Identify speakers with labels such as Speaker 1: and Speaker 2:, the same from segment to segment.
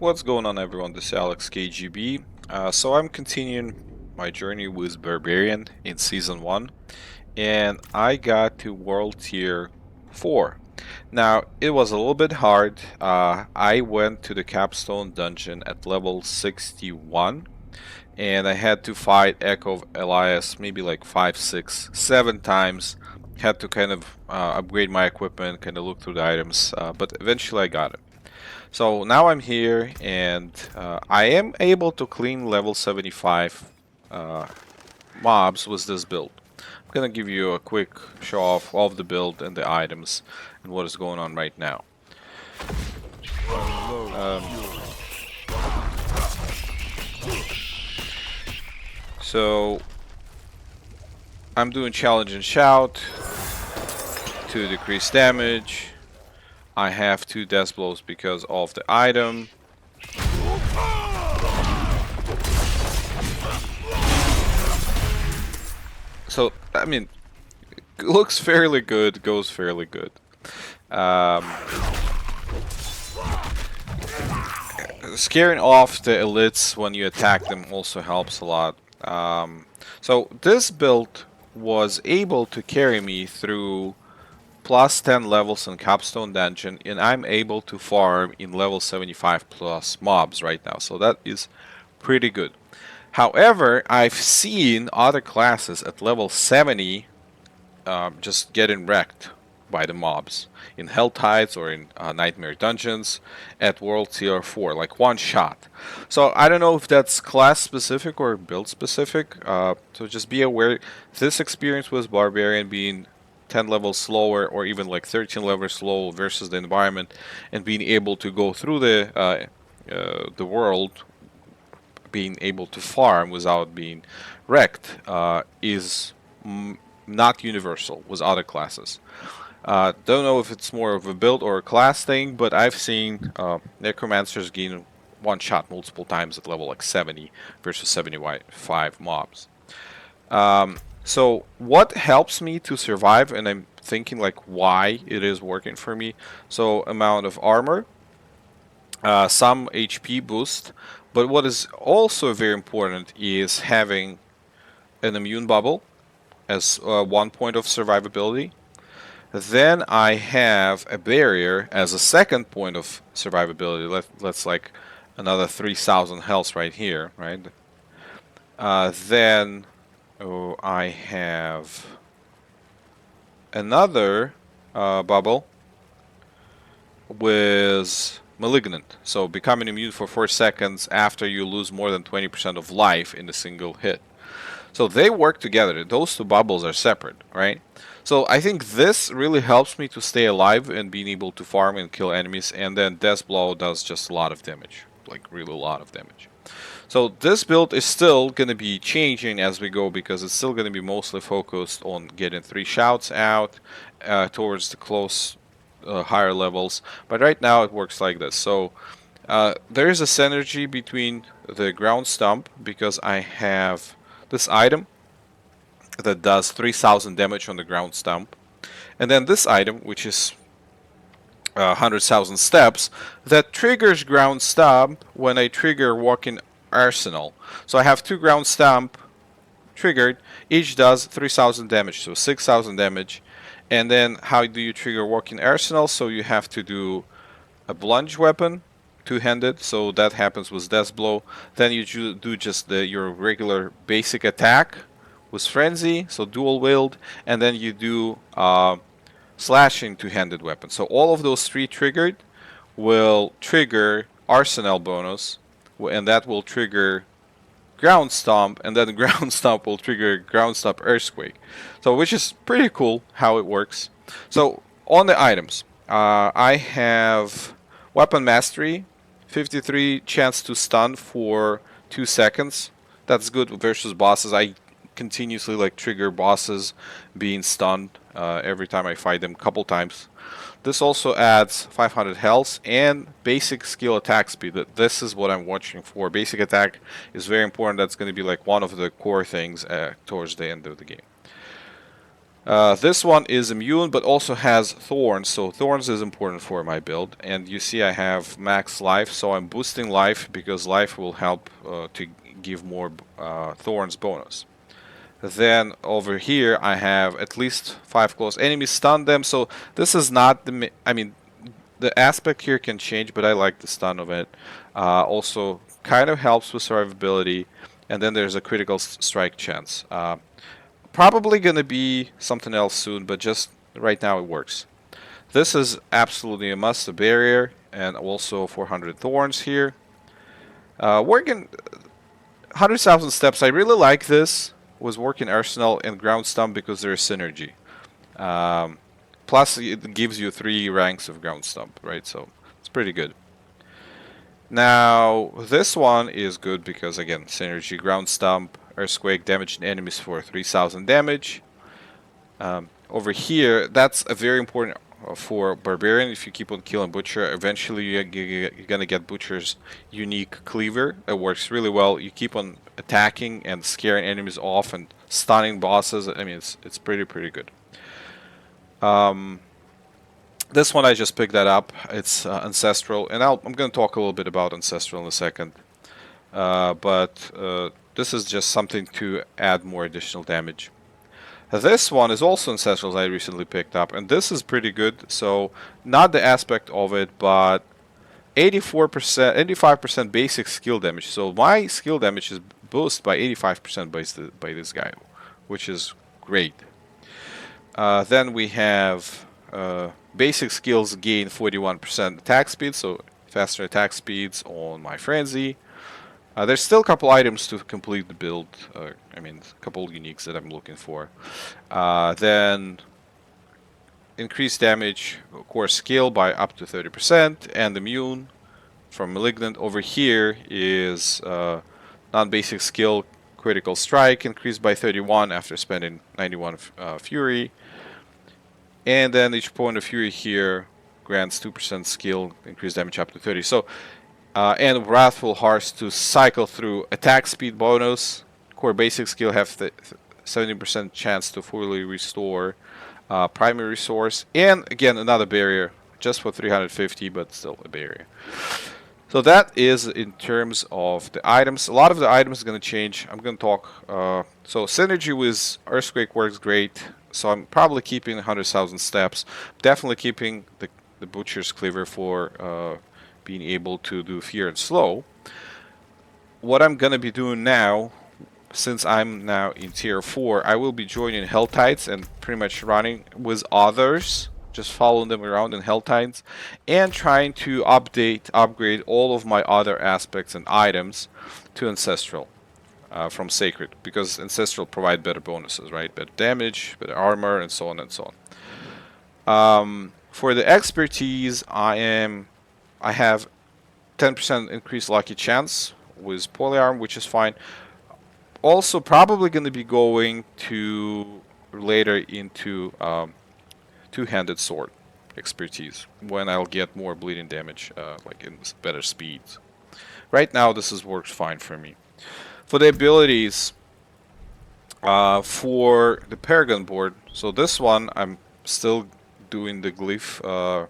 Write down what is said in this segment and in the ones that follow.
Speaker 1: What's going on, everyone? This is Alex KGB. So I'm continuing my journey with Barbarian in Season 1, and I got to World Tier 4. Now, it was a little bit hard. I went to the Capstone Dungeon at level 61, and I had to fight Echo of Elias maybe like 5, 6, 7 times. Had to kind of upgrade my equipment, kind of look through the items, but eventually I got it. So now I'm here, and I am able to clean level 75 uh, mobs with this build. I'm gonna give you a quick show off of the build and the items and what is going on right now. Um, so I'm doing challenge and shout to decrease damage. I have 2 death blows because of the item. So, I mean, looks fairly good, goes fairly good. Scaring off the elites when you attack them also helps a lot. So this build was able to carry me through plus 10 levels in Capstone Dungeon, and I'm able to farm in level 75 plus mobs right now, so that is pretty good. However, I've seen other classes at level 70 just getting wrecked by the mobs in Hell Tides or in Nightmare Dungeons at World Tier 4, like one shot. So I don't know if that's class specific or build specific, so just be aware. This experience with Barbarian being 10 levels slower or even like 13 levels slow versus the environment, and being able to go through the world, being able to farm without being wrecked, is not universal with other classes. Don't know if it's more of a build or a class thing, but I've seen necromancers gain one shot multiple times at level like 70 versus 75 mobs. So what helps me to survive, and I'm thinking like why it is working for me. So amount of armor, some HP boost, but what is also very important is having an immune bubble as 1 point of survivability. Then I have a barrier as a 2nd point of survivability. Let's like another 3,000 health right here, right? Then I have another bubble with Malignant. So becoming immune for 4 seconds after you lose more than 20% of life in a single hit. So they work together. Those 2 bubbles are separate, right? So I think this really helps me to stay alive and being able to farm and kill enemies. And then Death Blow does just a lot of damage, like really a lot of damage. So this build is still going to be changing as we go, because it's still going to be mostly focused on getting 3 shouts out towards the close higher levels. But right now it works like this. So there is a synergy between the ground stomp, because I have this item that does 3,000 damage on the ground stomp, and then this item, which is 100,000 steps, that triggers ground stomp when I trigger walking arsenal. So I have 2 ground stomp triggered, each does 3,000 damage, so 6,000 damage. And then how do you trigger walking arsenal? So you have to do a plunge weapon, 2-handed, so that happens with Death Blow. Then you do just your regular basic attack with Frenzy, so dual wield, and then you do slashing 2-handed weapon. So all of those 3 triggered will trigger Arsenal bonus, and that will trigger Ground Stomp, and then Ground Stomp will trigger Ground Stomp Earthquake. So which is pretty cool how it works. So on the items, I have Weapon Mastery, 53 chance to stun for 2 seconds. That's good versus bosses. I continuously like trigger bosses being stunned every time I fight them, couple times. This also adds 500 health and basic skill attack speed. This is what I'm watching for. Basic attack is very important. That's going to be like one of the core things towards the end of the game. This one is immune, but also has thorns, so thorns is important for my build. And you see I have max life, so I'm boosting life because life will help to give more thorns bonus. Then over here I have at least 5 close enemies, stun them, so this is not the... I mean, the aspect here can change, but I like the stun of it. Also, kind of helps with survivability, and then there's a critical strike chance. Probably gonna be something else soon, but just right now it works. This is absolutely a must, a barrier, and also 400 thorns here. Working 100,000 steps, I really like this. Was working Arsenal and Ground Stomp because there's synergy. Plus, it gives you 3 ranks of Ground Stomp, right? So it's pretty good. Now, this one is good because, again, synergy, Ground Stomp, Earthquake, damaging enemies for 3,000 damage. Over here, that's a very important for Barbarian. If you keep on killing Butcher, eventually you're gonna get Butcher's unique cleaver. It works really well. You keep on attacking and scaring enemies off and stunning bosses. I mean, it's pretty good. This one I just picked that up. It's Ancestral, and I'm gonna talk a little bit about Ancestral in a second. But this is just something to add more additional damage. This one is also Ancestral I recently picked up, and this is pretty good. So, not the aspect of it, but 84%, 85% basic skill damage. So my skill damage is boosted by 85% by this guy, which is great. Then we have basic skills gain 41% attack speed, so faster attack speeds on my Frenzy. There's still a couple items to complete the build. I mean, a couple uniques that I'm looking for. Then increased damage, core skill by up to 30%, and immune from Malignant. Over here is non-basic skill, critical strike, increased by 31 after spending 91 Fury. And then each point of Fury here grants 2% skill, increased damage up to 30. So, and Wrathful Hearts to cycle through attack speed bonus. Core basic skill have the 70% chance to fully restore primary resource. And again, another barrier, just for 350, but still a barrier. So that is in terms of the items. A lot of the items are going to change. I'm going to talk. So synergy with Earthquake works great. So I'm probably keeping 100,000 steps. Definitely keeping the Butcher's Cleaver for being able to do Fear and Slow. What I'm going to be doing now, since I'm now in Tier 4, I will be joining Hell Tides and pretty much running with others. Just following them around in Hell Tides. And trying to upgrade all of my other aspects and items to Ancestral. From Sacred, because Ancestral provide better bonuses, right? Better damage, better armor, and so on and so on. For the expertise, I have 10% increased lucky chance with Polyarm, which is fine. Also, probably going to be going to later into two-handed sword expertise when I'll get more bleeding damage, like in better speeds. Right now, this works fine for me. For the abilities, for the Paragon board, so this one I'm still doing the glyph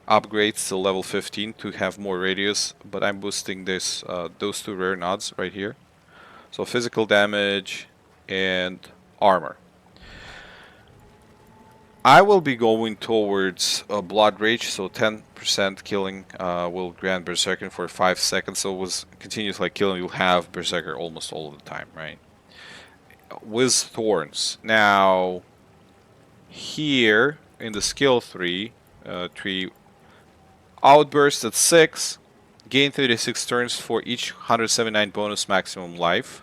Speaker 1: upgrades to level 15 to have more radius, but I'm boosting this those 2 rare nods right here. So physical damage and armor. I will be going towards Blood Rage, so 10% killing will grant Berserker for 5 seconds. So with continuous killing, you'll have Berserker almost all of the time, right? With Thorns. Now, here in the skill tree, Outburst at 6, gain 36 turns for each 179 bonus maximum life.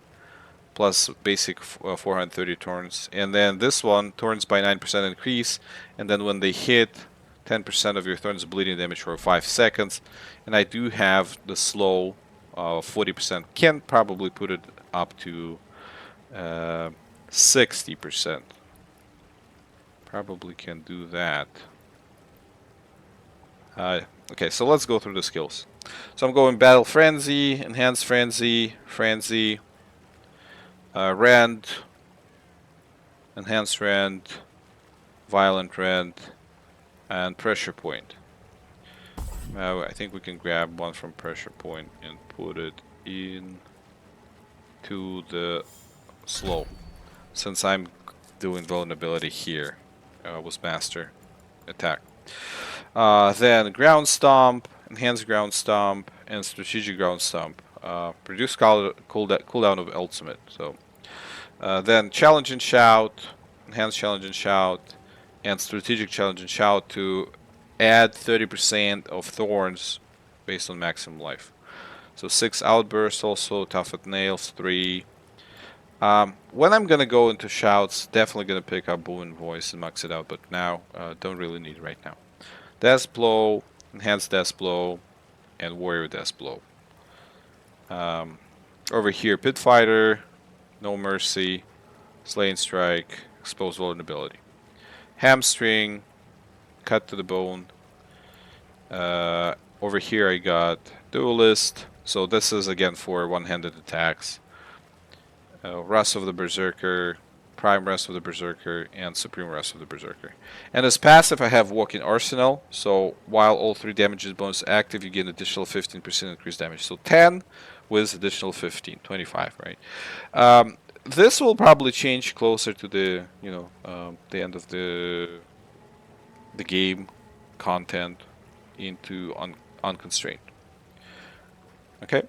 Speaker 1: Plus basic 430 turns, and then this one turns by 9% increase, and then when they hit 10% of your turns bleeding damage for 5 seconds. And I do have the slow 40%. Can probably put it up to 60%. Probably can do that. Okay, so let's go through the skills. So I'm going Battle Frenzy, Enhanced Frenzy, Frenzy, Rend, Enhanced Rend, Violent Rend, and Pressure Point. I think we can grab one from Pressure Point and put it in to the slow. Since I'm doing vulnerability here, was Master Attack. Then Ground Stomp, Enhanced Ground Stomp, and Strategic Ground Stomp. Reduce cooldown of Ultimate. So then Challenge and Shout, Enhanced Challenge and Shout, and Strategic Challenge and Shout to add 30% of Thorns based on maximum life. So 6 Outbursts also, Toughened Nails 3. When I'm gonna go into Shouts, definitely gonna pick up Boon Voice and max it out, but now don't really need it right now. Death Blow, Enhanced Death Blow, and Warrior Death Blow. Over here, Pit Fighter, No Mercy, Slaying Strike, Exposed Vulnerability. Hamstring, Cut to the Bone. Over here I got Duelist, so this is again for one-handed attacks. Rust of the Berserker, Prime Rust of the Berserker, and Supreme Rust of the Berserker. And as passive, I have Walking Arsenal. So while all 3 damages bonus active, you get an additional 15% increased damage. So 10 with additional 15, 25, right? This will probably change closer to the the end of the game content into unconstrained. Okay,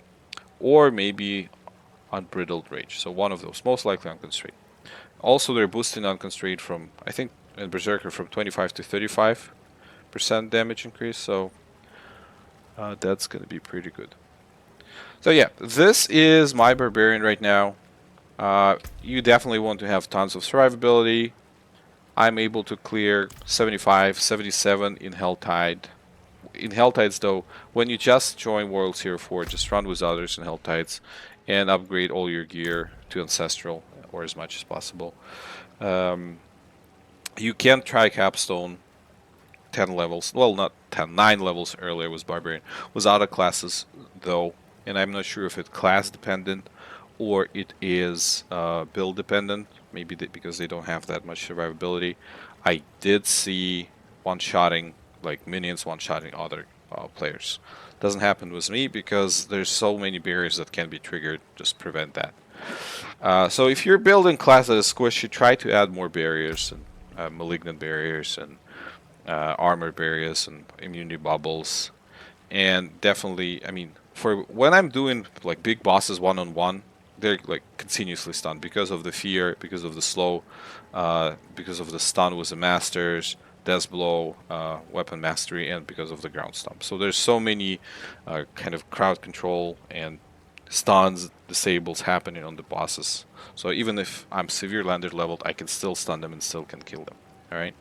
Speaker 1: or maybe Unbridled Rage. So one of those, most likely Unconstrained. Also, they're boosting Unconstrained from, I think, in Berserker from 25 to 35% damage increase. So that's going to be pretty good. So yeah, this is my Barbarian right now. You definitely want to have tons of survivability. I'm able to clear 75, 77 in Helltide. In Helltides, though, when you just join Worlds Hero 4, just run with others in Helltides and upgrade all your gear to Ancestral, or as much as possible. You can try Capstone 10 levels, well, not 10, 9 levels earlier with Barbarian, with other classes, though, and I'm not sure if it's class dependent or it is build dependent, maybe because they don't have that much survivability. I did see one-shotting, like minions one-shotting other players. Doesn't happen with me because there's so many barriers that can be triggered, just prevent that. So if you're building class that is squishy, try to add more barriers, and malignant barriers, and armor barriers, and immunity bubbles. And definitely, I mean, for when I'm doing like big bosses one-on-one, they're like continuously stunned because of the fear, because of the slow, because of the stun with the masters, Death Blow, Weapon Mastery, and because of the ground stomp. So there's so many kind of crowd control and stuns, disables happening on the bosses. So even if I'm severe landed leveled, I can still stun them and still can kill them. Alright?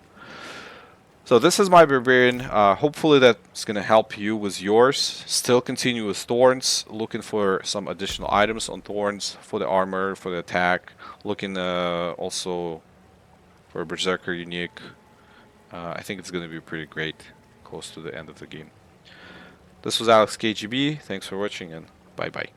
Speaker 1: So this is my Barbarian. Hopefully that's going to help you with yours. Still continue with Thorns, looking for some additional items on Thorns for the armor, for the attack. Looking also for Berserker unique. I think it's going to be pretty great close to the end of the game. This was Alex KGB. Thanks for watching, and bye-bye.